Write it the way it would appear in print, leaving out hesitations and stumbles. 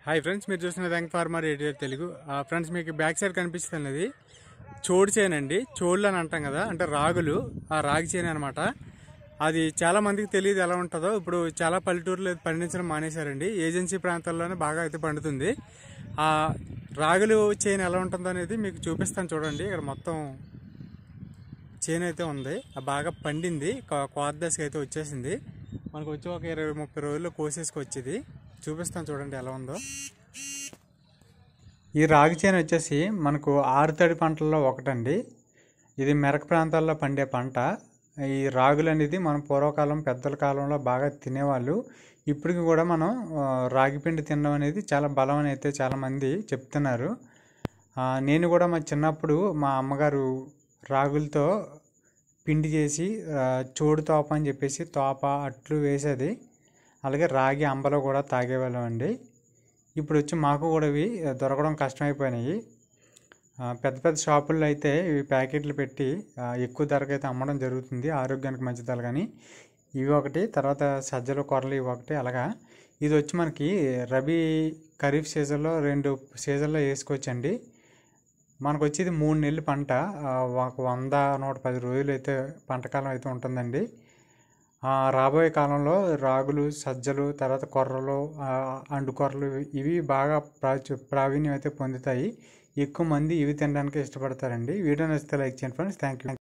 Hi friends, మీరు చూస్తున్న రంగ్ farmer radio Telugu. Friends, మీకు బ్యాక్ సైడ్ కనిపిస్తున్నది చోడు చేను అండి. చోళ్ళు అని అంటాం కదా, అంటే రాగులు. ఆ రాగి చేను అనమాట. అది చాలా మందికి తెలియదు ఎలా ఉంటుందో. ఇప్పుడు చాలా పల్లెటూరులో పండించడం మానేశారండి. ఏజెన్సీ ప్రాంతాల్లోనే బాగా అయితే పండుతుంది. ఆ రాగులు చేను ఎలా ఉంటుందో అనేది మీకు చూపిస్తాను చూడండి. ఇక్కడ మొత్తం చేను అయితే ఉంది, బాగా పండింది. కోత దశకి అయితే వచ్చేసింది. మనకు వచ్చి ఒక 20-30 రోజుల్లో కోసేసుకొచ్చేది. చూపిస్తాను చూడండి ఎలా ఉందో. ఈ రాగి చేను వచ్చేసి మనకు ఆరుతడి పంటల్లో ఒకటండి. ఇది మెరక ప్రాంతాల్లో పండే పంట. ఈ రాగులు అనేది మనం పూర్వకాలం పెద్దల కాలంలో బాగా తినేవాళ్ళు. ఇప్పటికి కూడా మనం రాగి పిండి తినడం అనేది చాలా బలం అని అయితే చాలామంది చెప్తున్నారు. నేను కూడా మా చిన్నప్పుడు మా అమ్మగారు రాగులతో పిండి చేసి చోడు తోప అని చెప్పేసి తోప అట్లు వేసేది. అలాగే రాగి అంబలో కూడా తాగేవాళ్ళం అండి. ఇప్పుడు వచ్చి మాకు కూడా ఇవి దొరకడం కష్టమైపోయినాయి. పెద్ద పెద్ద షాపుల్లో అయితే ఇవి ప్యాకెట్లు పెట్టి ఎక్కువ ధరకు అయితే అమ్మడం జరుగుతుంది, ఆరోగ్యానికి మంచిది. కానీ ఇవి ఒకటి, తర్వాత సజ్జలు కొరలు ఇవి ఒకటి. అలాగా ఇది వచ్చి మనకి రబీ ఖరీఫ్ సీజన్లో 2 సీజన్లో వేసుకోవచ్చండి. మనకు వచ్చి ఇది 3 నెలలు పంట. ఒక 100-110 రోజులు అయితే పంటకాలం అయితే ఉంటుందండి. రాబోయే కాలంలో రాగులు, సజ్జలు, తర్వాత కొర్రలు, అండు కొర్రలు ఇవి బాగా ప్రావీణ్యం అయితే పొందుతాయి. ఎక్కువ మంది ఇవి తినడానికి ఇష్టపడతారండి. వీడియో నచ్చితే లైక్ చేయండి ఫ్రెండ్స్. Thank you.